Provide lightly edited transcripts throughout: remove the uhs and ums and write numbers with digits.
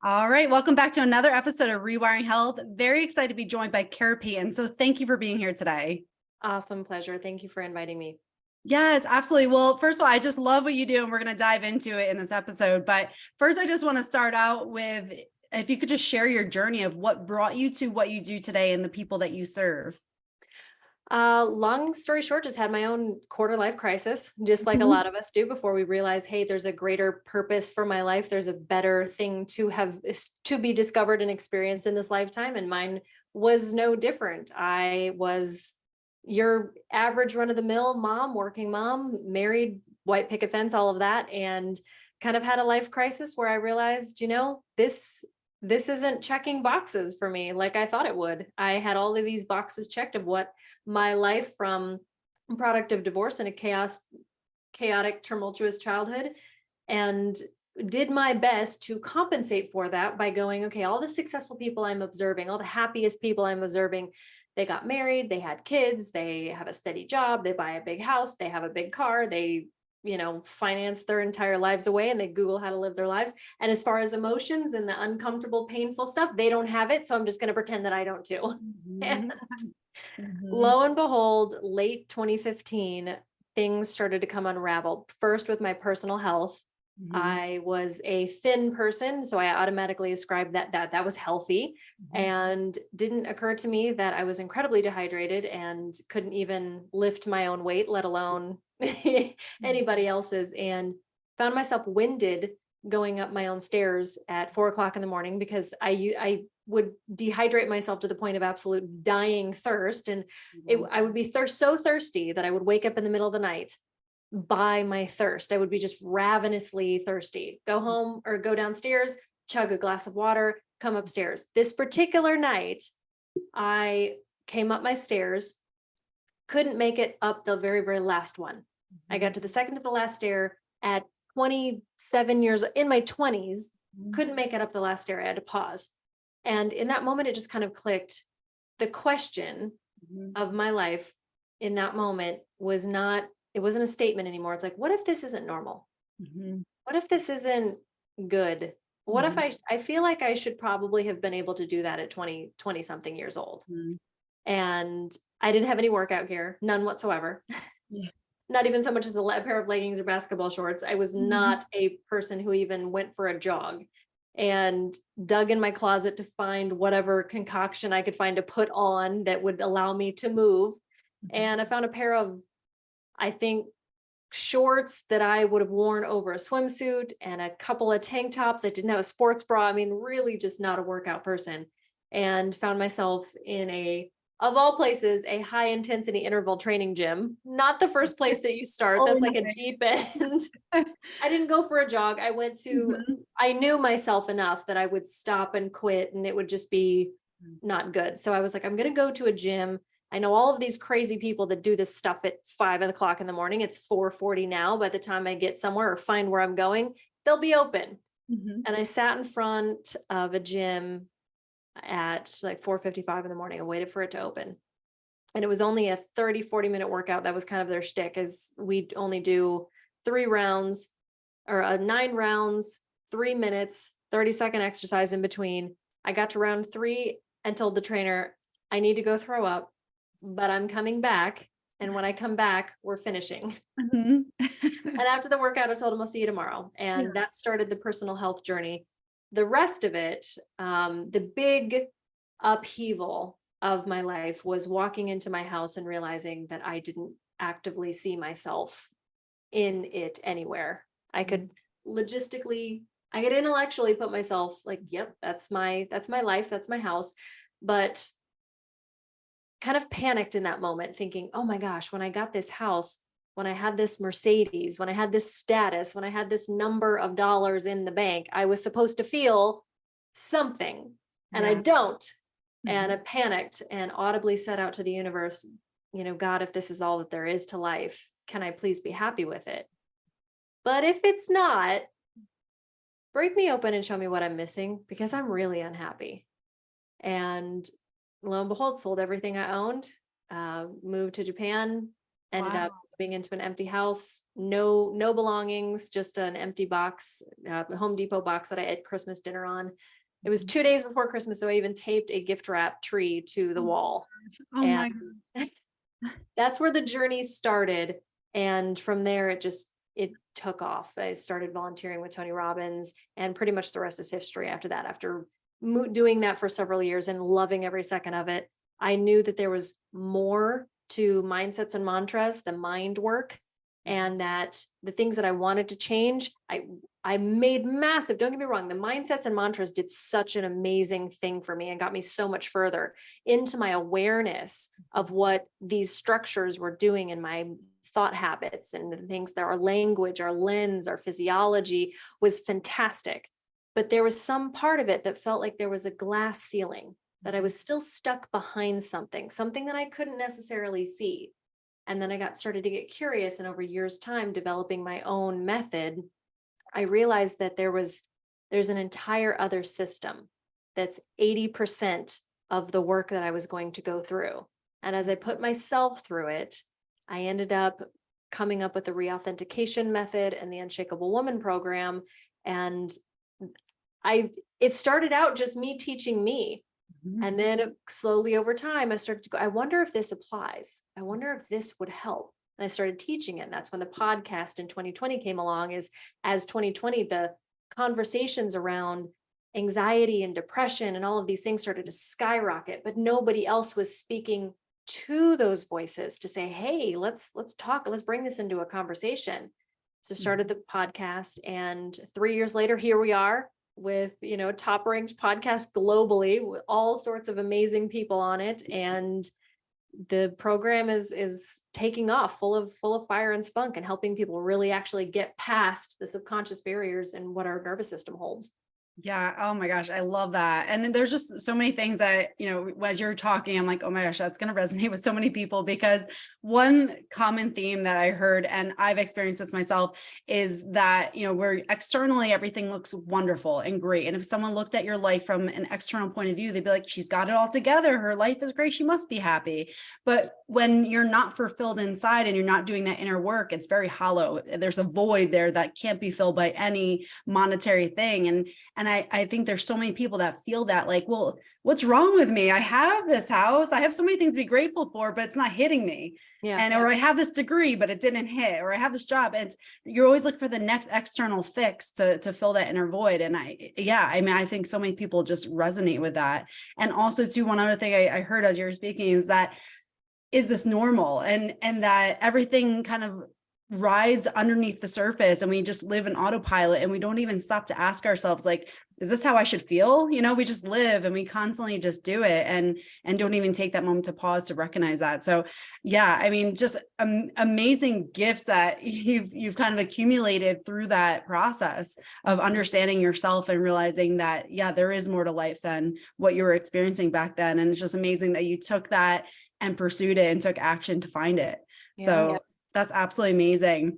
All right. Welcome back to another episode of Rewiring Health. Very excited to be joined by Kara Payton. So thank you for being here today. Awesome. Pleasure. Thank you for inviting me. Yes, absolutely. Well, first of all, I just love what you do, and we're going to dive into it in this episode. But first, I just want to start out with if you could just share your journey of what brought you to what you do today and the people that you serve. Long story short, just had my own quarter life crisis, just like a Mhm. lot of us do before we realize, hey, there's a greater purpose for my life. There's a better thing to be discovered and experienced in this lifetime. And mine was no different. I was your average run of the mill mom, working mom, married, white picket fence, all of that. And kind of had a life crisis where I realized, this isn't checking boxes for me like I thought it would. I had all of these boxes checked of what my life, from product of divorce and a chaotic, tumultuous childhood, and did my best to compensate for that by going, okay, all the successful people I'm observing, all the happiest people I'm observing, they got married, they had kids, they have a steady job, they buy a big house, they have a big car, they finance their entire lives away, and they Google how to live their lives. And as far as emotions and the uncomfortable, painful stuff, they don't have it. So I'm just going to pretend that I don't too. Mhm. Mhm. Lo and behold, late 2015, things started to come unraveled. First, with my personal health. Mhm. I was a thin person, so I automatically ascribed that was healthy, Mhm. and didn't occur to me that I was incredibly dehydrated and couldn't even lift my own weight, let alone anybody else's, and found myself winded going up my own stairs at 4 o'clock in the morning because I would dehydrate myself to the point of absolute dying thirst. And I would be so thirsty that I would wake up in the middle of the night by my thirst. I would be just ravenously thirsty. Go home or go downstairs, chug a glass of water, come upstairs. This particular night, I came up my stairs, couldn't make it up the very, very last one. I got to the second to the last stair at 27 years, in my 20s, couldn't make it up the last stair. I had to pause. And in that moment, it just kind of clicked. The question Mhm. of my life in that moment it wasn't a statement anymore. It's like, what if this isn't normal? Mhm. What if this isn't good? What if Mhm. I feel like I should probably have been able to do that at 20 something years old. Mhm. And I didn't have any workout gear, none whatsoever. Yeah. Not even so much as a pair of leggings or basketball shorts. I was Mhm. not a person who even went for a jog, and dug in my closet to find whatever concoction I could find to put on that would allow me to move. Mhm. And I found a pair of, I think, shorts that I would have worn over a swimsuit, and a couple of tank tops. I didn't have a sports bra. I mean, really just not a workout person. And found myself in of all places, a high intensity interval training gym. Not the first place that you start. Oh, That's like a nice. deep end. I didn't go for a jog. Mhm. I knew myself enough that I would stop and quit, and it would just be not good. So I was like, I'm going to go to a gym. I know all of these crazy people that do this stuff at 5 o'clock in the morning. It's 4:40 now. By the time I get somewhere or find where I'm going, they'll be open. Mhm. And I sat in front of a gym at like 4:55 in the morning and waited for it to open. And it was only a 30-40 minute workout. That was kind of their shtick, is we only do 3 rounds, or 9 rounds, 3 minutes, 30-second exercise in between. I got to round 3 and told the trainer, I need to go throw up, but I'm coming back. And when I come back, we're finishing. Mhm. And after the workout, I told him I'll see you tomorrow. Yeah. And that started the personal health journey. The rest of it, the big upheaval of my life was walking into my house and realizing that I didn't actively see myself in it anywhere. I could logistically, I could intellectually put myself like, yep, that's my life, that's my house. But kind of panicked in that moment, thinking, oh my gosh, when I got this house, when I had this Mercedes, when I had this status, when I had this number of dollars in the bank, I was supposed to feel something, and I Yeah. don't. And Mhm. I panicked and audibly said out to the universe, God, if this is all that there is to life, can I please be happy with it? But if it's not, break me open and show me what I'm missing, because I'm really unhappy. And lo and behold, sold everything I owned, moved to Japan, ended Wow. up moving into an empty house, no belongings, just an empty box, Home Depot box that I ate Christmas dinner on. It was 2 days before Christmas, so I even taped a gift wrap tree to the wall. Oh And my God. that's where the journey started. And from there, it took off. I started volunteering with Tony Robbins, and pretty much the rest is history after that. After doing that for several years and loving every second of it, I knew that there was more to mindsets and mantras, the mind work, and that the things that I wanted to change, I made massive, don't get me wrong, the mindsets and mantras did such an amazing thing for me and got me so much further into my awareness of what these structures were doing in my thought habits and the things that our language, our lens, our physiology was fantastic. But there was some part of it that felt like there was a glass ceiling, that I was still stuck behind something that I couldn't necessarily see. And then I started to get curious, and over years' time, developing my own method, I realized that there's an entire other system that's 80% of the work that I was going to go through. And as I put myself through it, I ended up coming up with the reauthentication method and the Unshakable Woman program. And it started out just me teaching me. And then slowly over time, I started to go, I wonder if this applies. I wonder if this would help. And I started teaching it. And that's when the podcast in 2020 came along. As 2020, the conversations around anxiety and depression and all of these things started to skyrocket, but nobody else was speaking to those voices to say, hey, let's talk, let's bring this into a conversation. So started the podcast, and 3 years later, here we are with, top ranked podcast globally with all sorts of amazing people on it. And the program is taking off full of fire and spunk, and helping people really actually get past the subconscious barriers and what our nervous system holds. Yeah. Oh my gosh. I love that. And there's just so many things that, as you're talking, I'm like, oh my gosh, that's going to resonate with so many people, because one common theme that I heard, and I've experienced this myself, is that, where externally everything looks wonderful and great. And if someone looked at your life from an external point of view, they'd be like, she's got it all together. Her life is great. She must be happy. But when you're not fulfilled inside and you're not doing that inner work, it's very hollow. There's a void there that can't be filled by any monetary thing. And I think there's so many people that feel that, like, well, what's wrong with me? I have this house. I have so many things to be grateful for, but it's not hitting me. Yeah. Or I have this degree, but it didn't hit, or I have this job. And you're always looking for the next external fix to fill that inner void. And I think so many people just resonate with that. And also too, one other thing I heard as you were speaking is this normal, and that everything kind of rides underneath the surface, and we just live in autopilot, and we don't even stop to ask ourselves, like, is this how I should feel? We just live, and we constantly just do it, and don't even take that moment to pause to recognize that. So yeah, I mean, just amazing gifts that you've kind of accumulated through that process of understanding yourself and realizing that, yeah, there is more to life than what you were experiencing back then. And it's just amazing that you took that and pursued it and took action to find it. Yeah. So that's absolutely amazing.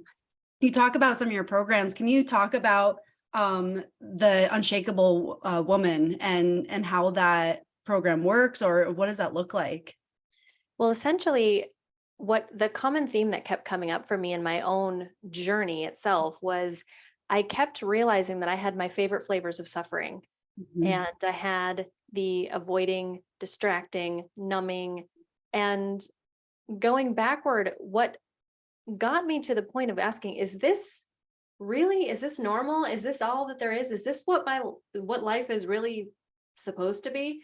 You talk about some of your programs. Can you talk about the Unshakable Woman and how that program works, or what does that look like? Well, essentially, what the common theme that kept coming up for me in my own journey itself was, I kept realizing that I had my favorite flavors of suffering. And I had the avoiding, distracting, numbing, and going backward. What got me to the point of asking, is this normal? Is this all that there is? Is this what life is really supposed to be?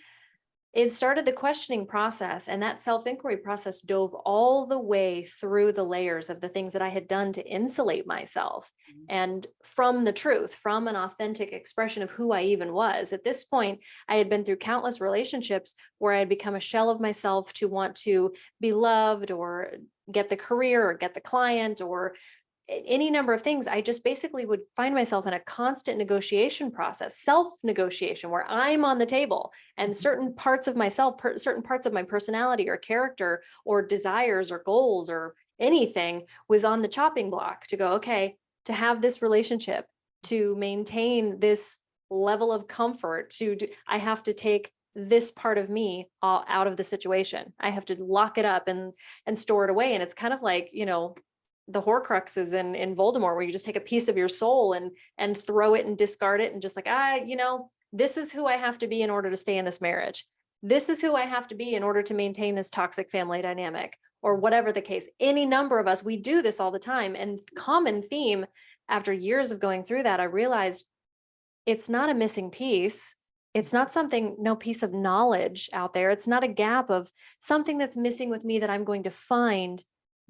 It started the questioning process, and that self-inquiry process dove all the way through the layers of the things that I had done to insulate myself and from the truth, from an authentic expression of who I even was. At this point, I had been through countless relationships where I had become a shell of myself to want to be loved, or get the career, or get the client, or any number of things. I just basically would find myself in a constant negotiation process, self-negotiation, where I'm on the table, and certain parts of myself, certain parts of my personality or character or desires or goals or anything was on the chopping block to go, okay, to have this relationship, to maintain this level of comfort, I have to take this part of me out of the situation. I have to lock it up and store it away. And it's kind of like, the Horcruxes in Voldemort, where you just take a piece of your soul and throw it and discard it and just like, this is who I have to be in order to stay in this marriage. This is who I have to be in order to maintain this toxic family dynamic, or whatever the case. Any number of us, we do this all the time. And common theme, after years of going through that, I realized it's not a missing piece. It's not something, no piece of knowledge out there. It's not a gap of something that's missing with me that I'm going to find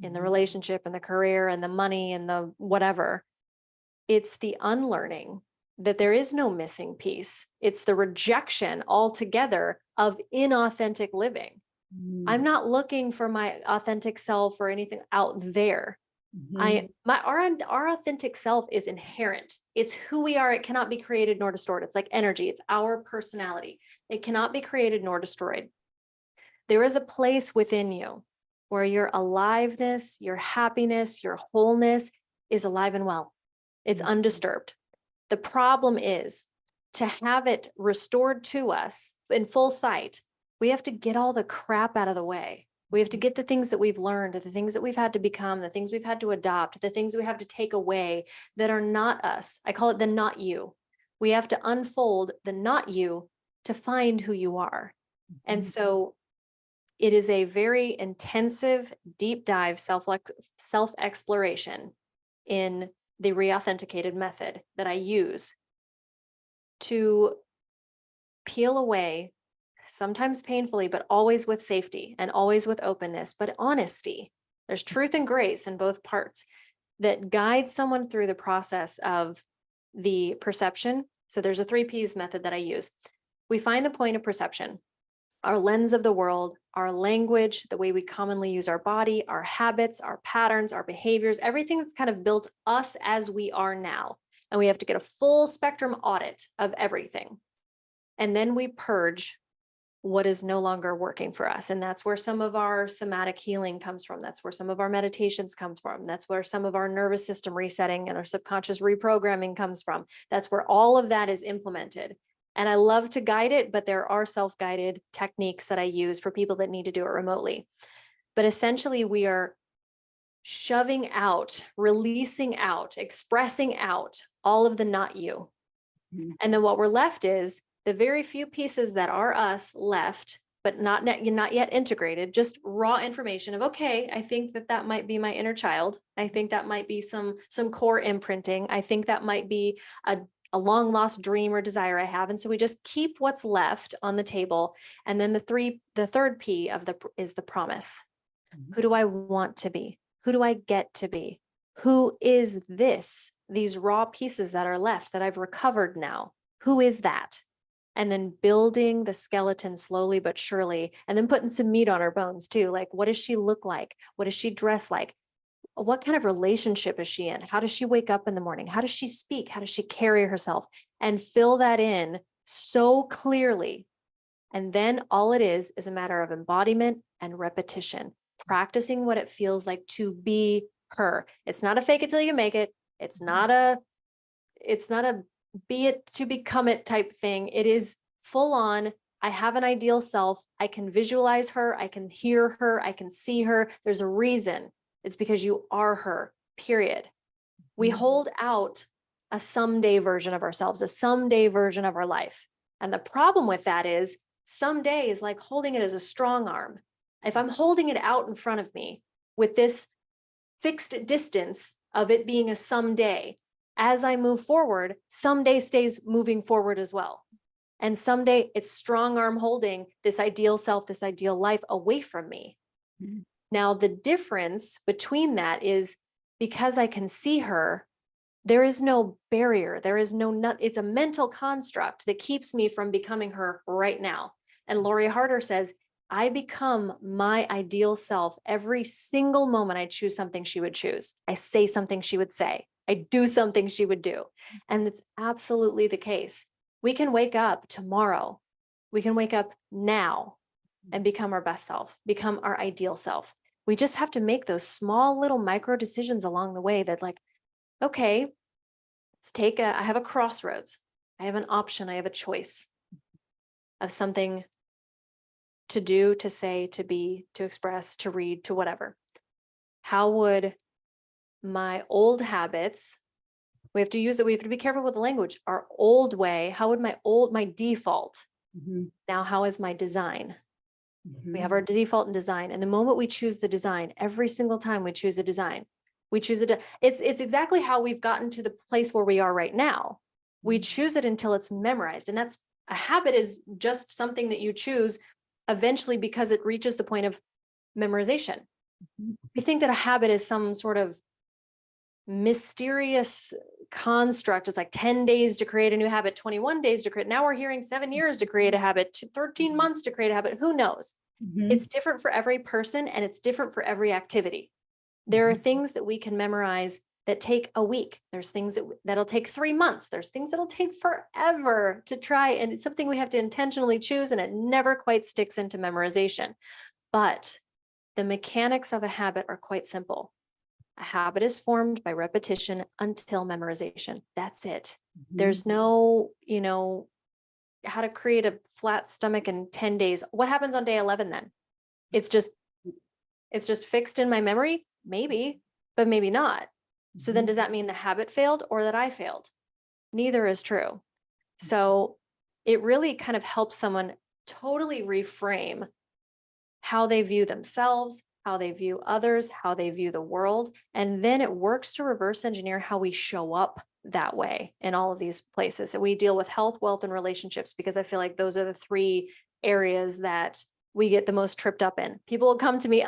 in the relationship and the career and the money and the whatever. It's the unlearning that there is no missing piece. It's the rejection altogether of inauthentic living. I'm not looking for my authentic self or anything out there. Our authentic self is inherent. It's who we are. It cannot be created nor destroyed. It's like energy. It's our personality. It cannot be created nor destroyed. There is a place within you where your aliveness, your happiness, your wholeness is alive and well. It's undisturbed. The problem is to have it restored to us in full sight. We have to get all the crap out of the way. We have to get the things that we've learned, the things that we've had to become, the things we've had to adopt, the things we have to take away that are not us. I call it the not you. We have to unfold the not you to find who you are. And so it is a very intensive, deep dive self-exploration in the reauthenticated method that I use to peel away, sometimes painfully, but always with safety and always with openness, but honesty. There's truth and grace in both parts that guide someone through the process of the perception. So there's a 3 Ps method that I use. We find the point of perception, our lens of the world, our language, the way we commonly use our body, our habits, our patterns, our behaviors, everything that's kind of built us as we are now. And we have to get a full spectrum audit of everything. And then we purge what is no longer working for us. And that's where some of our somatic healing comes from. That's where some of our meditations comes from. That's where some of our nervous system resetting and our subconscious reprogramming comes from. That's where all of that is implemented. And I love to guide it, but there are self-guided techniques that I use for people that need to do it remotely. But essentially, we are shoving out, releasing out, expressing out all of the not you. And then what we're left is the very few pieces that are us left, but not yet integrated, just raw information of, okay, I think that might be my inner child. I think that might be some core imprinting. I think that might be a long lost dream or desire I have. And so we just keep what's left on the table. And then the third P is the promise. Who do I want to be? Who do I get to be? Who is this? These raw pieces that are left that I've recovered now. Who is that? And then building the skeleton slowly but surely, and then putting some meat on her bones too. Like, what does she look like? What does she dress like? What kind of relationship is she in? How does she wake up in the morning? How does she speak? How does she carry herself? And fill that in so clearly. And then all it is a matter of embodiment and repetition, practicing what it feels like to be her. It's not a fake it till you make it. It's not a be it to become it type thing. It is full on. I have an ideal self. I can visualize her. I can hear her. I can see her. There's a reason. It's because you are her, period. We hold out a someday version of ourselves, a someday version of our life. And the problem with that is someday is like holding it as a strong arm. If I'm holding it out in front of me with this fixed distance of it being a someday, as I move forward, someday stays moving forward as well. And someday it's strong arm holding this ideal self, this ideal life away from me. Now, the difference between that is because I can see her, there is no barrier. There is it's a mental construct that keeps me from becoming her right now. And Lori Harder says, I become my ideal self every single moment I choose something she would choose. I say something she would say. I do something she would do. And it's absolutely the case. We can wake up tomorrow. We can wake up now and become our best self, become our ideal self. We just have to make those small little micro decisions along the way that like, okay, I have a crossroads. I have an option. I have a choice of something to do, to say, to be, to express, to read, to whatever. How would my old habits, we have to be careful with the language. Our old way, how would my default? Mhm. Now, how is my design? We have Mhm. our default and design. And the moment we choose the design, every single time we choose a design, we choose it. It's exactly how we've gotten to the place where we are right now. We choose it until it's memorized. And that's a habit is just something that you choose eventually because it reaches the point of memorization. Mhm. We think that a habit is some sort of mysterious construct. It's like 10 days to create a new habit, 21 days to create. Now we're hearing 7 years to create a habit, 13 months to create a habit. Who knows? Mhm. It's different for every person and it's different for every activity. There are Mhm. things that we can memorize that take a week. There's things that'll take 3 months. There's things that'll take forever to try. And it's something we have to intentionally choose, and it never quite sticks into memorization. But the mechanics of a habit are quite simple. A habit is formed by repetition until memorization. That's it. Mhm. There's no, how to create a flat stomach in 10 days. What happens on day 11 then? It's just fixed in my memory, maybe, but maybe not. So then Mhm. does that mean the habit failed or that I failed? Neither is true. So it really kind of helps someone totally reframe how they view themselves, how they view others, how they view the world. And then it works to reverse engineer how we show up that way in all of these places. So we deal with health, wealth, and relationships, because I feel like those are the three areas that we get the most tripped up in. People will come to me,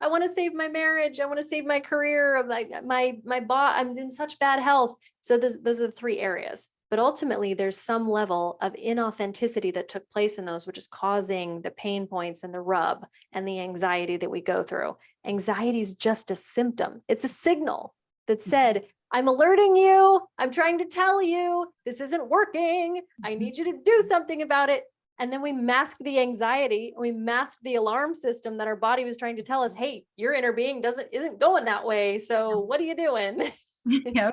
I want to save my marriage. I want to save my career. My boss, I'm in such bad health. So those are the three areas. But ultimately, there's some level of inauthenticity that took place in those, which is causing the pain points and the rub and the anxiety that we go through. Anxiety is just a symptom. It's a signal that said, I'm alerting you. I'm trying to tell you this isn't working. I need you to do something about it. And then we mask the anxiety, and we mask the alarm system that our body was trying to tell us, hey, your inner being isn't going that way. So what are you doing? Yeah,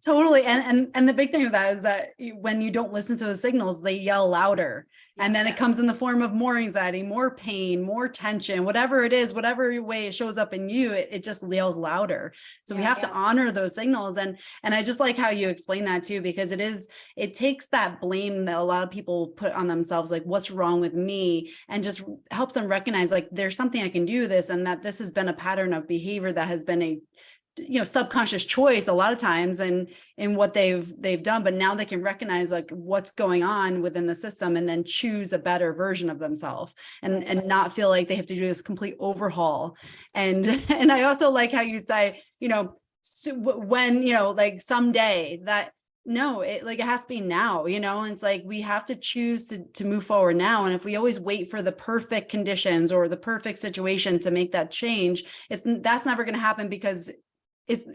totally. And the big thing of that is that when you don't listen to the signals, they yell louder. And then it Yes. comes in the form of more anxiety, more pain, more tension, whatever it is, whatever way it shows up in you, it just yells louder. So we have to honor those signals. And I just like how you explain that too, because it takes that blame that a lot of people put on themselves, like what's wrong with me, and just helps them recognize like there's something I can do this, and that this has been a pattern of behavior that has been a subconscious choice a lot of times and in what they've done, but now they can recognize like what's going on within the system and then choose a better version of themselves and not feel like they have to do this complete overhaul. And I also like how you say, so when, like someday that, no, it has to be now, and it's like we have to choose to move forward now. And if we always wait for the perfect conditions or the perfect situation to make that change, that's never going to happen, because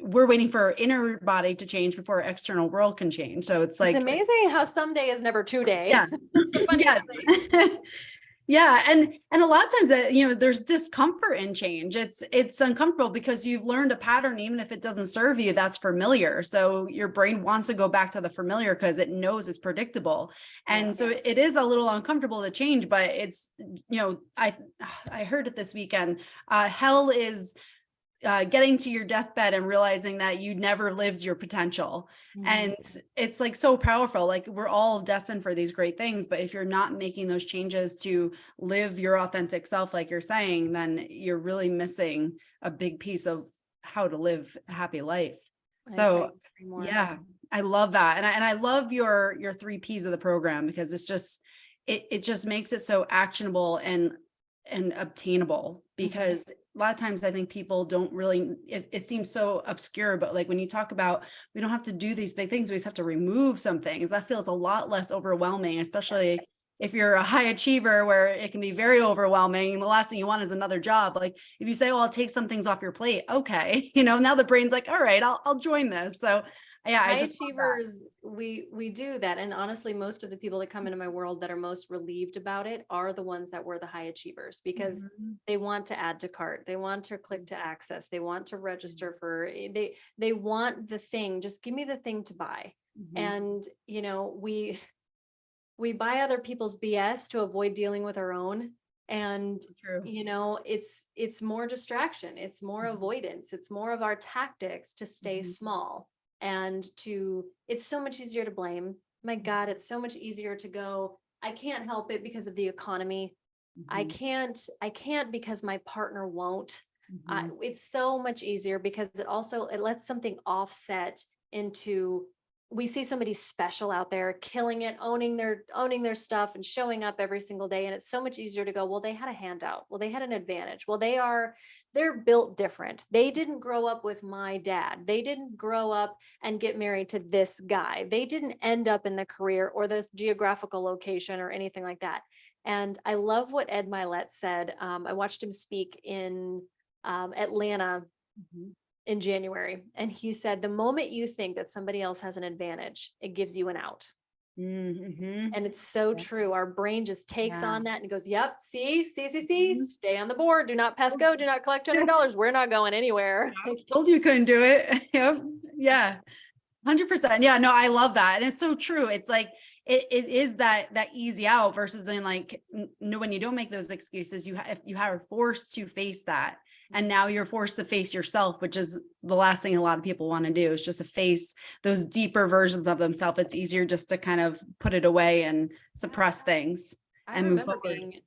we're waiting for our inner body to change before our external world can change. So it's like, amazing how someday is never today. yeah, That's the funniest thing. yeah. And a lot of times that, there's discomfort in change. It's uncomfortable because you've learned a pattern, even if it doesn't serve you, that's familiar. So your brain wants to go back to the familiar because it knows it's predictable. And so it is a little uncomfortable to change, but it's, I heard it this weekend, hell is getting to your deathbed and realizing that you never lived your potential. And it's like so powerful. Like we're all destined for these great things, but if you're not making those changes to live your authentic self, like you're saying, then you're really missing a big piece of how to live a happy life. So yeah, I love that. And I love your 3 Ps of the program, because it's just, it just makes it so actionable and obtainable, because a lot of times I think people don't really, it seems so obscure, but like when you talk about, we don't have to do these big things, we just have to remove some things, that feels a lot less overwhelming, especially if you're a high achiever, where it can be very overwhelming. The last thing you want is another job. Like if you say, well, I'll take some things off your plate. Okay. Now the brain's like, all right, I'll join this. So yeah, High I just achievers, we do that. And honestly, most of the people that come into my world that are most relieved about it are the ones that were the high achievers, because they want to add to cart, they want to click to access, they want to register for, they want the thing, just give me the thing to buy. And we buy other people's BS to avoid dealing with our own. And, True. it's more distraction. It's more avoidance. It's more of our tactics to stay small and it's so much easier to blame. My God, it's so much easier to go, I can't help it because of the economy. I can't because my partner won't. It's so much easier because it lets something offset into, we see somebody special out there killing it, owning their stuff and showing up every single day. And it's so much easier to go, well, they had a handout. Well, they had an advantage. Well, they're built different. They didn't grow up with my dad. They didn't grow up and get married to this guy. They didn't end up in the career or this geographical location or anything like that. And I love what Ed Milet said. I watched him speak in Atlanta in January. And he said, the moment you think that somebody else has an advantage, it gives you an out. And it's so true. Our brain just takes on that and goes, yep, see, stay on the board. Do not pass go. Do not collect $200. We're not going anywhere. I told you couldn't do it. Yep. Yeah. 100%. Yeah, no, I love that. And it's so true. It's like, it is that easy out versus in like, when you don't make those excuses, if you are forced to face that. And now you're forced to face yourself, which is the last thing a lot of people want to do, is just to face those deeper versions of themselves. It's easier just to kind of put it away and suppress things and move forward.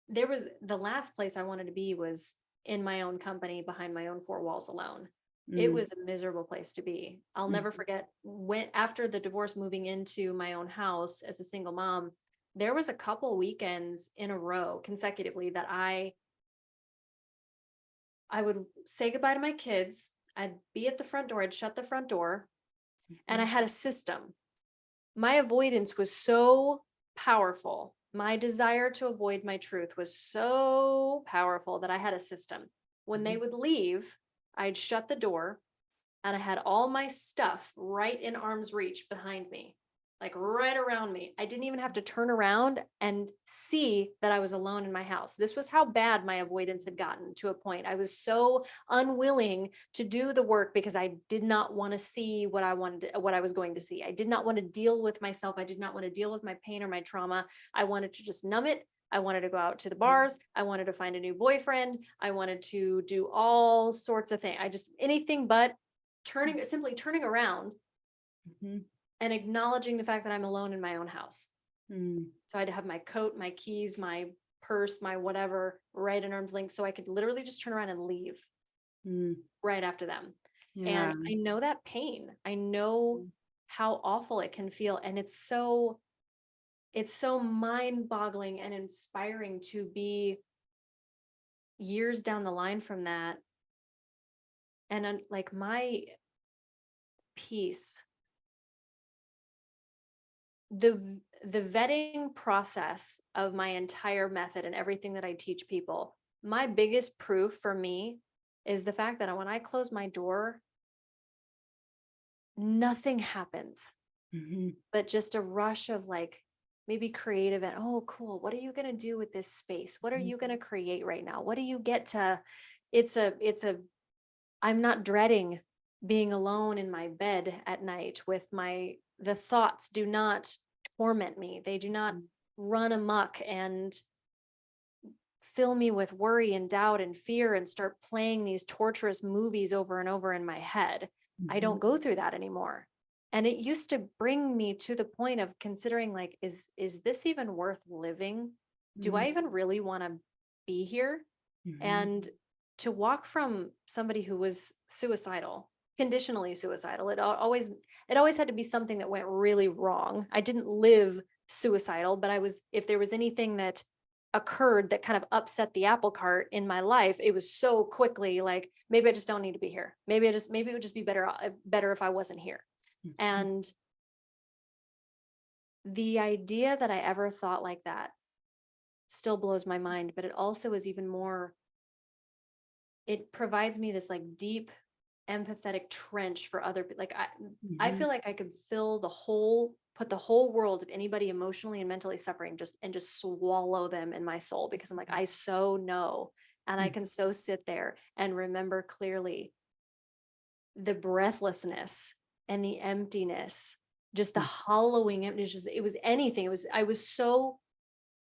There was the last place I wanted to be was in my own company behind my own four walls alone. It was a miserable place to be. I'll never forget after the divorce, moving into my own house as a single mom, there was a couple weekends in a row consecutively that I would say goodbye to my kids. I'd be at the front door. I'd shut the front door and I had a system. My avoidance was so powerful. My desire to avoid my truth was so powerful that I had a system. When they would leave, I'd shut the door and I had all my stuff right in arm's reach behind me, like right around me. I didn't even have to turn around and see that I was alone in my house. This was how bad my avoidance had gotten to a point. I was so unwilling to do the work because I did not want to see what I was going to see. I did not want to deal with myself. I did not want to deal with my pain or my trauma. I wanted to just numb it. I wanted to go out to the bars. I wanted to find a new boyfriend. I wanted to do all sorts of things. Anything but simply turning around and acknowledging the fact that I'm alone in my own house. So I had to have my coat, my keys, my purse, my whatever, right in arm's length. So I could literally just turn around and leave right after them. And I know that pain. I know how awful it can feel. And it's so mind-boggling and inspiring to be years down the line from that. And like my peace, the vetting process of my entire method and everything that I teach people, my biggest proof for me is the fact that when I close my door, nothing happens, but just a rush of like, maybe creative and, oh, cool. What are you going to do with this space? What are you going to create right now? What do you get to, I'm not dreading being alone in my bed at night with the thoughts do not torment me. They do not run amok and fill me with worry and doubt and fear and start playing these torturous movies over and over in my head. I don't go through that anymore. And it used to bring me to the point of considering like, is this even worth living? Do I even really want to be here? And to walk from somebody who was suicidal, conditionally suicidal, it always had to be something that went really wrong. I didn't live suicidal, but if there was anything that occurred that kind of upset the apple cart in my life, it was so quickly like, maybe I just don't need to be here. Maybe it would just be better if I wasn't here. And the idea that I ever thought like that still blows my mind, but it also is even more, it provides me this like deep empathetic trench for other people. Like I feel like I could put the whole world of anybody emotionally and mentally suffering just swallow them in my soul, because I'm like, I so know, and I can so sit there and remember clearly the breathlessness and the emptiness, just the hollowing emptiness. It was anything. I was so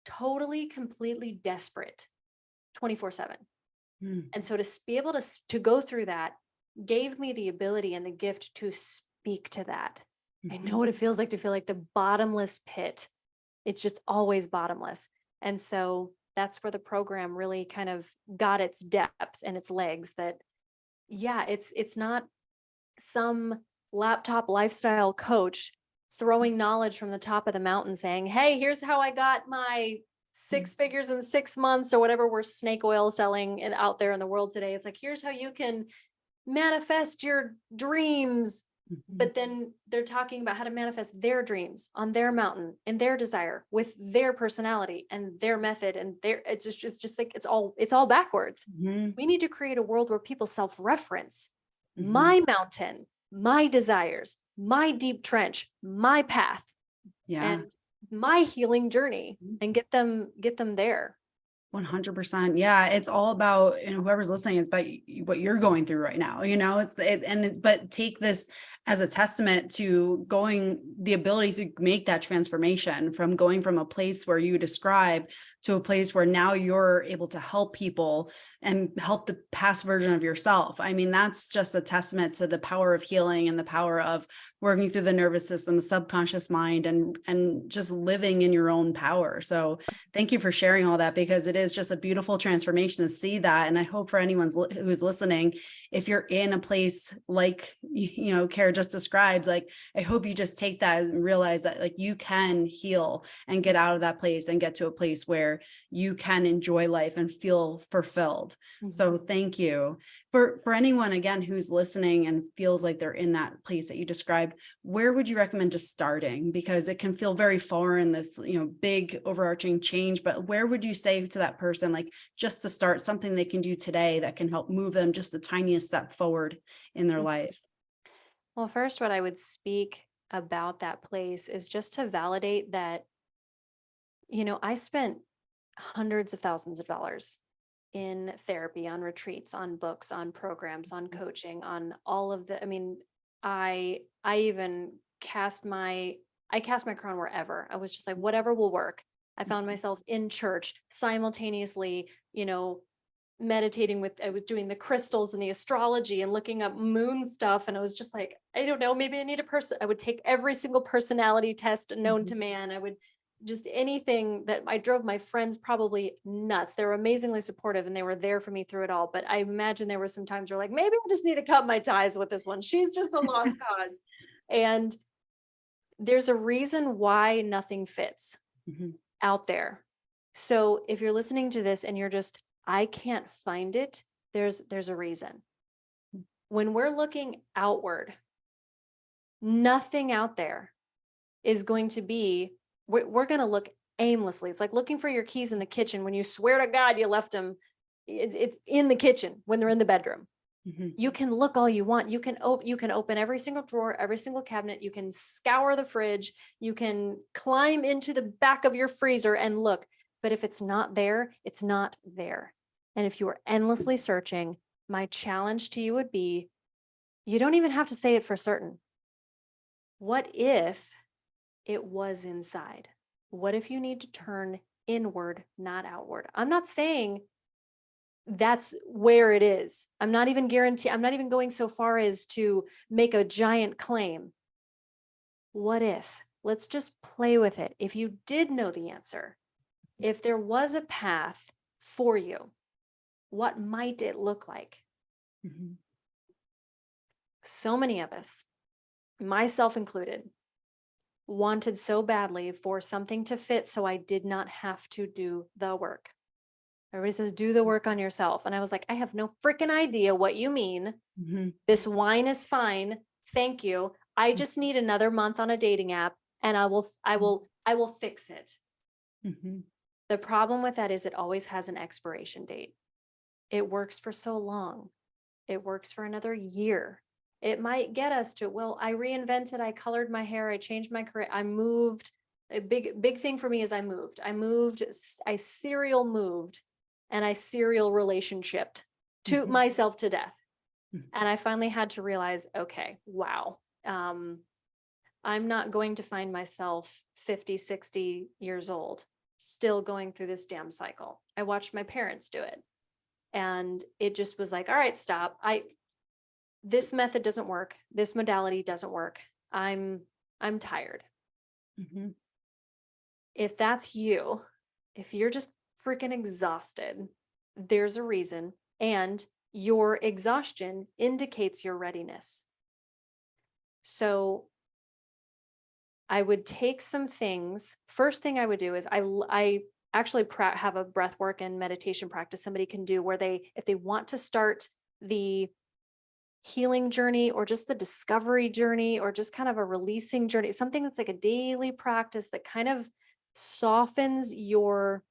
totally, completely desperate 24/7. Mm. And so to be able to go through that gave me the ability and the gift to speak to that. I know what it feels like to feel like the bottomless pit. It's just always bottomless. And so that's where the program really kind of got its depth and its legs, that yeah, it's not some laptop lifestyle coach throwing knowledge from the top of the mountain saying, hey, here's how I got my 6 figures in 6 months, or whatever we're snake oil selling and out there in the world today. It's like, here's how you can manifest your dreams. But then they're talking about how to manifest their dreams on their mountain and their desire with their personality and their method. And their, it's just like, it's all backwards. We need to create a world where people self-reference my mountain, my desires, my deep trench, my path, and my healing journey, and get them there. 100%. Yeah. It's all about, whoever's listening, it's about what you're going through right now. But take this as a testament to the ability to make that transformation from going from a place where you describe to a place where now you're able to help people and help the past version of yourself. I mean, that's just a testament to the power of healing and the power of working through the nervous system, subconscious mind, and just living in your own power. So thank you for sharing all that, because it is just a beautiful transformation to see that. And I hope for anyone who's listening, if you're in a place like, Kara just described, like, I hope you just take that and realize that, like, you can heal and get out of that place and get to a place where you can enjoy life and feel fulfilled. So thank you. For anyone, again, who's listening and feels like they're in that place that you described, where would you recommend just starting? Because it can feel very foreign, this, big overarching change, but where would you say to that person, like, just to start, something they can do today that can help move them just the tiniest step forward in their life? Well, first, what I would speak about that place is just to validate that, I spent hundreds of thousands of dollars in therapy, on retreats, on books, on programs, on coaching, on all of the, I even I cast my crown wherever. I was just like, whatever will work. I found myself in church simultaneously, meditating with, I was doing the crystals and the astrology and looking up moon stuff. And I was just like, I don't know, maybe I need a person. I would take every single personality test known to man. I would just anything that I drove my friends probably nuts. They were amazingly supportive and they were there for me through it all. But I imagine there were some times where like, maybe I just need to cut my ties with this one. She's just a lost cause. And there's a reason why nothing fits out there. So if you're listening to this and you're just, I can't find it, there's a reason. When we're looking outward, nothing out there is going to be, we're going to look aimlessly. It's like looking for your keys in the kitchen when you swear to God you left them. It's in the kitchen when they're in the bedroom. You can look all you want. You can open every single drawer, every single cabinet. You can scour the fridge. You can climb into the back of your freezer and look. But if it's not there, it's not there. And if you are endlessly searching, my challenge to you would be, you don't even have to say it for certain. What if it was inside? What if you need to turn inward, not outward? I'm not saying that's where it is. I'm not even going so far as to make a giant claim. What if? Let's just play with it. If you did know the answer, if there was a path for you, what might it look like? So many of us, myself included, wanted so badly for something to fit so I did not have to do the work. Everybody says, do the work on yourself. And I was like, I have no freaking idea what you mean. This wine is fine. Thank you. I just need another month on a dating app and I will fix it. The problem with that is it always has an expiration date. It works for so long. It works for another year. It might get us to, well, I reinvented, I colored my hair, I changed my career, I moved. A big thing for me is I moved, I serial moved, and I serial relationshiped to myself to death. And I finally had to realize, okay, wow. I'm not going to find myself 50, 60 years old. still going through this damn cycle. I watched my parents do it. And it just was like, all right, stop. This method doesn't work. This modality doesn't work. I'm tired. Mm-hmm. If that's you, if you're just freaking exhausted, there's a reason. And your exhaustion indicates your readiness. So I would take some things. First thing I would do is I actually have a breath work and meditation practice somebody can do where if they want to start the healing journey or just the discovery journey or just kind of a releasing journey, something that's like a daily practice that kind of softens your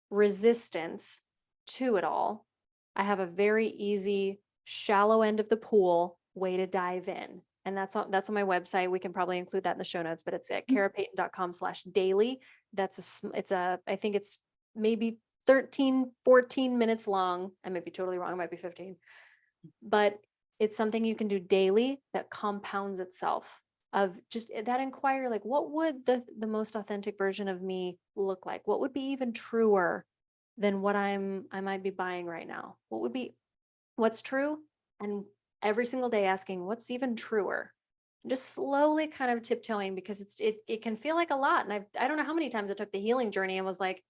resistance to it all. I have a very easy, shallow end of the pool way to dive in. And that's on my website. We can probably include that in the show notes, but it's at karapayton.com/daily. I think it's maybe 13, 14 minutes long. I might be totally wrong. It might be 15, but it's something you can do daily that compounds itself of just that inquiry, like what would the most authentic version of me look like? What would be even truer than what I might be buying right now? What's true? And every single day asking what's even truer, just slowly kind of tiptoeing, because it can feel like a lot. And I don't know how many times I took the healing journey and was like,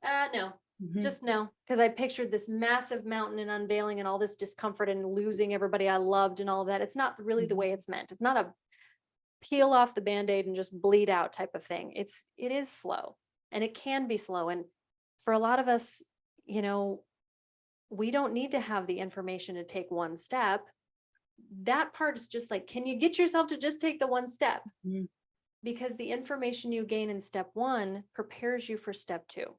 no, just no. Because I pictured this massive mountain and unveiling and all this discomfort and losing everybody I loved and all of that. It's not really the way it's meant. It's not a peel off the Band-Aid and just bleed out type of thing. It is slow, and it can be slow. And for a lot of us, we don't need to have the information to take one step. That part is just like, can you get yourself to just take the one step? Mm-hmm. Because the information you gain in step one prepares you for step two,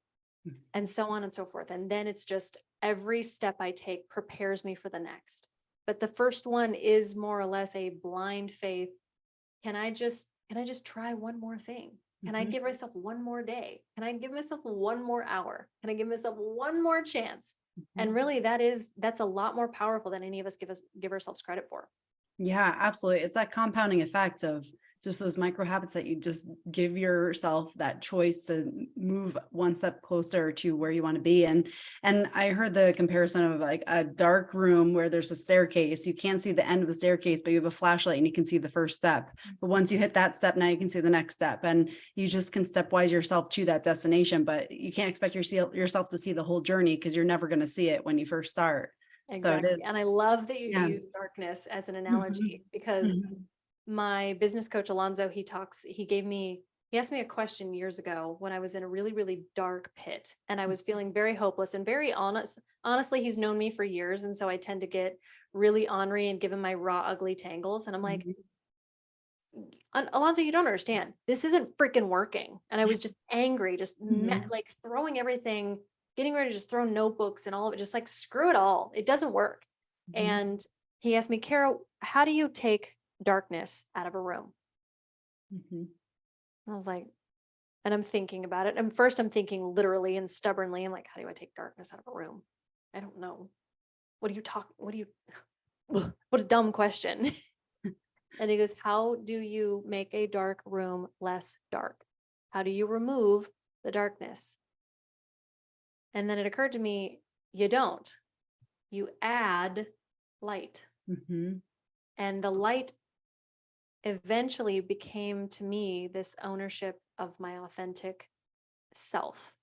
and so on and so forth. And then it's just every step I take prepares me for the next. But the first one is more or less a blind faith. Can I just try one more thing? Can I give myself one more day? Can I give myself one more hour? Can I give myself one more chance? And really that's a lot more powerful than any of us give ourselves credit for. Yeah, absolutely. It's that compounding effect of just those micro habits that you just give yourself that choice to move one step closer to where you want to be. And I heard the comparison of like a dark room where there's a staircase. You can't see the end of the staircase, but you have a flashlight and you can see the first step. But once you hit that step, now you can see the next step, and you just can stepwise yourself to that destination. But you can't expect yourself to see the whole journey, because you're never going to see it when you first start. Exactly. So and I love that you use darkness as an analogy, because my business coach, Alonzo, he asked me a question years ago when I was in a really, really dark pit and I was feeling very hopeless and very honest. Honestly, he's known me for years. And so I tend to get really ornery and give him my raw, ugly tangles. And I'm like, Alonzo, you don't understand. This isn't freaking working. And I was just angry, just like throwing everything, getting ready to just throw notebooks and all of it, just like, screw it all. It doesn't work. And he asked me, Kara, how do you take darkness out of a room? I was like, and I'm thinking about it. And first I'm thinking literally and stubbornly. I'm like, how do I take darkness out of a room? I don't know. What a dumb question. And he goes, how do you make a dark room less dark? How do you remove the darkness? And then it occurred to me, you don't. You add light. And the light eventually became to me this ownership of my authentic self.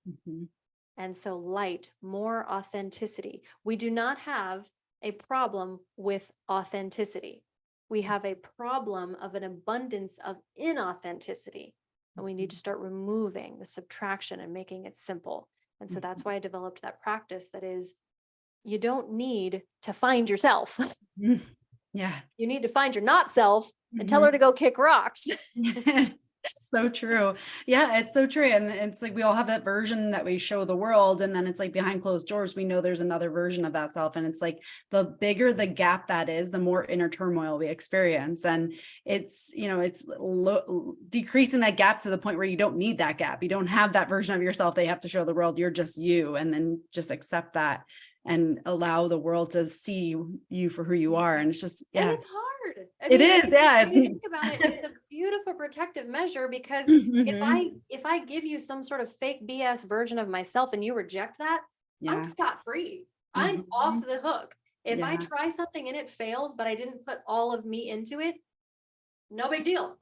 And so light, more authenticity. We do not have a problem with authenticity. We have a problem of an abundance of inauthenticity. And we need to start removing the subtraction and making it simple. And so that's why I developed that practice that is, you don't need to find yourself. Yeah. You need to find your not self and tell her to go kick rocks. So true. Yeah, it's so true. And it's like we all have that version that we show the world. And then it's like behind closed doors, we know there's another version of that self. And it's like the bigger the gap that is, the more inner turmoil we experience. And it's, decreasing that gap to the point where you don't need that gap. You don't have that version of yourself they have to show the world. You're just you. And then just accept that and allow the world to see you for who you are. And it's just, And it's hard. I It mean, is, yeah. when you think about it, it's a beautiful protective measure, because Mhm. if I give you some sort of fake BS version of myself and you reject that, I'm Yeah. scot-free. I'm off Mhm. the hook. If I Yeah. try something and it fails, but I didn't put all of me into it, no big deal.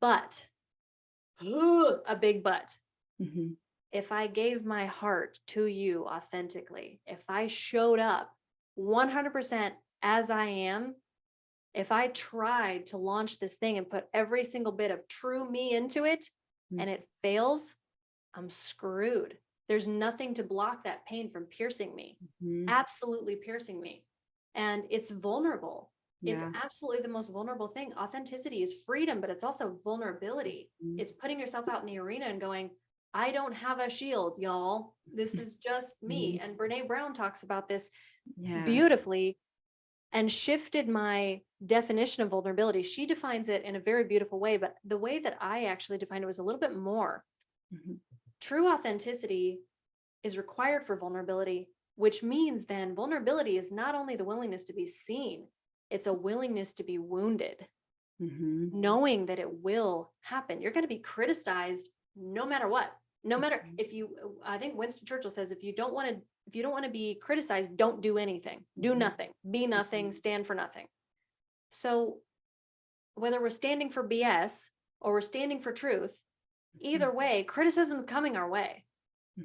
But a big but. Mhm. If I gave my heart to you authentically, if I showed up 100% as I am, if I tried to launch this thing and put every single bit of true me into it Mm. and it fails, I'm screwed. There's nothing to block that pain from piercing me, Mhm. absolutely piercing me. And it's vulnerable. It's Yeah. absolutely the most vulnerable thing. Authenticity is freedom, but it's also vulnerability. Mhm. It's putting yourself out in the arena and going, I don't have a shield, y'all. This is just me. Mhm. And Brene Brown talks about this Yeah. beautifully and shifted my definition of vulnerability. She defines it in a very beautiful way, but the way that I actually defined it was a little bit more. Mhm. True authenticity is required for vulnerability, which means then vulnerability is not only the willingness to be seen, it's a willingness to be wounded, Mhm. knowing that it will happen. You're going to be criticized no matter what. No matter if you, I think Winston Churchill says, if you don't want to be criticized, don't do anything, do Mhm. nothing, be nothing, stand for nothing. So whether we're standing for BS or we're standing for truth, either way, criticism is coming our way.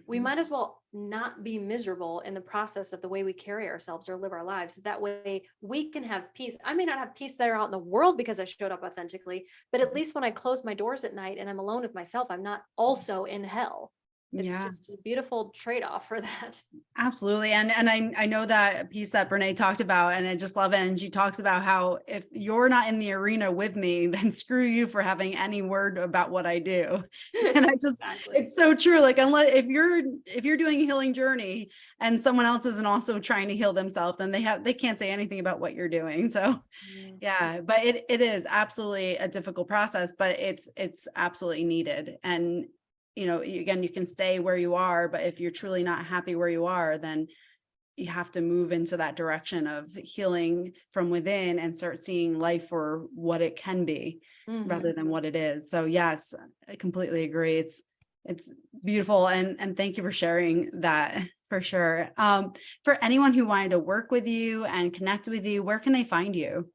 We Mhm. might as well not be miserable in the process of the way we carry ourselves or live our lives. That way we can have peace. I may not have peace there out in the world because I showed up authentically, but at least when I close my doors at night and I'm alone with myself, I'm not also in hell. It's Yeah. just a beautiful trade-off for that. Absolutely. And I know that piece that Brene talked about, and I just love it. And she talks about how if you're not in the arena with me, then screw you for having any word about what I do. And I just, Exactly. it's so true. Like, unless if you're doing a healing journey and someone else isn't also trying to heal themselves, then they can't say anything about what you're doing. So yeah, but it is absolutely a difficult process, but it's absolutely needed. And again, you can stay where you are, but if you're truly not happy where you are, then you have to move into that direction of healing from within and start seeing life for what it can be rather than what it is. So yes, I completely agree. It's beautiful. And thank you for sharing that for sure. For anyone who wanted to work with you and connect with you, where can they find you?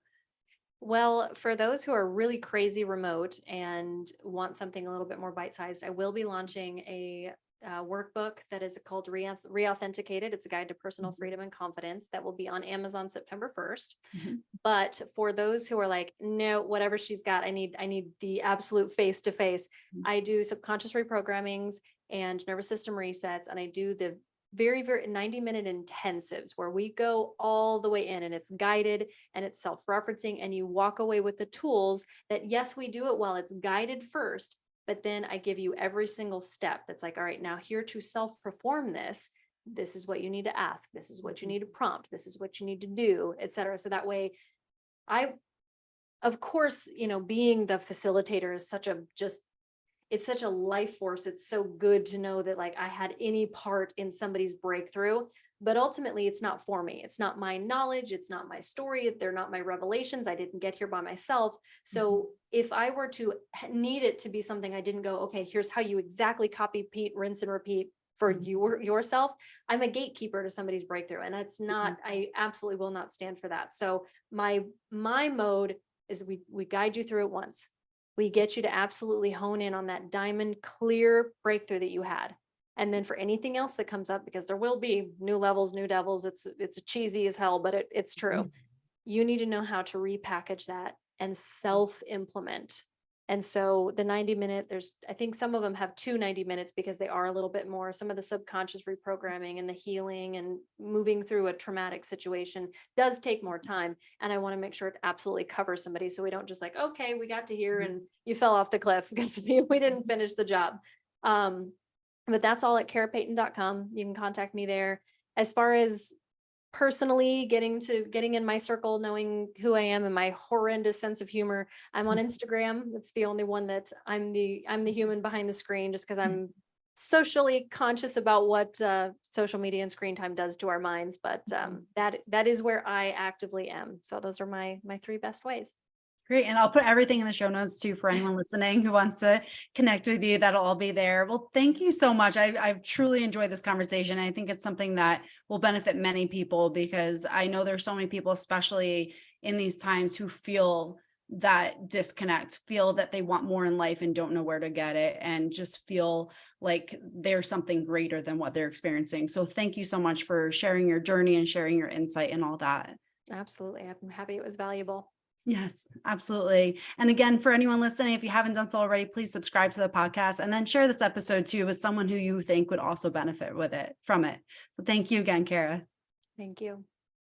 Well, for those who are really crazy remote and want something a little bit more bite-sized, I will be launching a workbook that is called Reauthenticated. It's a guide to personal Mhm. freedom and confidence that will be on Amazon September 1st. Mhm. But for those who are like, no, whatever she's got, I need the absolute face-to-face. I do subconscious reprogrammings and nervous system resets, and I do the very 90-minute intensives where we go all the way in, and it's guided and it's self-referencing, and you walk away with the tools that, yes, we do it while it's guided first, but then I give you every single step that's like, all right, now here to self-perform this. This is what you need to ask. This is what you need to prompt. This is what you need to do, etc. So that way I, of course, being the facilitator is it's such a life force. It's so good to know that like I had any part in somebody's breakthrough, but ultimately it's not for me. It's not my knowledge. It's not my story. They're not my revelations. I didn't get here by myself. So if I were to need it to be something, I didn't go, okay, here's how you exactly copy, repeat, rinse and repeat for yourself. I'm a gatekeeper to somebody's breakthrough. And that's not, I absolutely will not stand for that. So my mode is we guide you through it once. We get you to absolutely hone in on that diamond clear breakthrough that you had. And then for anything else that comes up, because there will be new levels, new devils, it's cheesy as hell, but it's true. You need to know how to repackage that and self-implement. And so the 90-minute, I think some of them have 90 minutes because they are a little bit more, some of the subconscious reprogramming and the healing and moving through a traumatic situation does take more time. And I want to make sure it absolutely covers somebody. So we don't just like, okay, we got to here and you fell off the cliff because we didn't finish the job. But that's all at karapayton.com. You can contact me there. As far as personally getting in my circle, knowing who I am and my horrendous sense of humor, I'm on Instagram. That's the only one that I'm the human behind the screen, just because I'm socially conscious about what social media and screen time does to our minds. But that is where I actively am. So those are my three best ways. Great. And I'll put everything in the show notes too for anyone listening who wants to connect with you. That'll all be there. Well, thank you so much. I've truly enjoyed this conversation. I think it's something that will benefit many people, because I know there's so many people, especially in these times, who feel that disconnect, feel that they want more in life and don't know where to get it, and just feel like there's something greater than what they're experiencing. So thank you so much for sharing your journey and sharing your insight and all that. Absolutely. I'm happy it was valuable. Yes, absolutely. And again, for anyone listening, if you haven't done so already, please subscribe to the podcast and then share this episode too with someone who you think would also benefit with it from it. So thank you again, Kara. Thank you.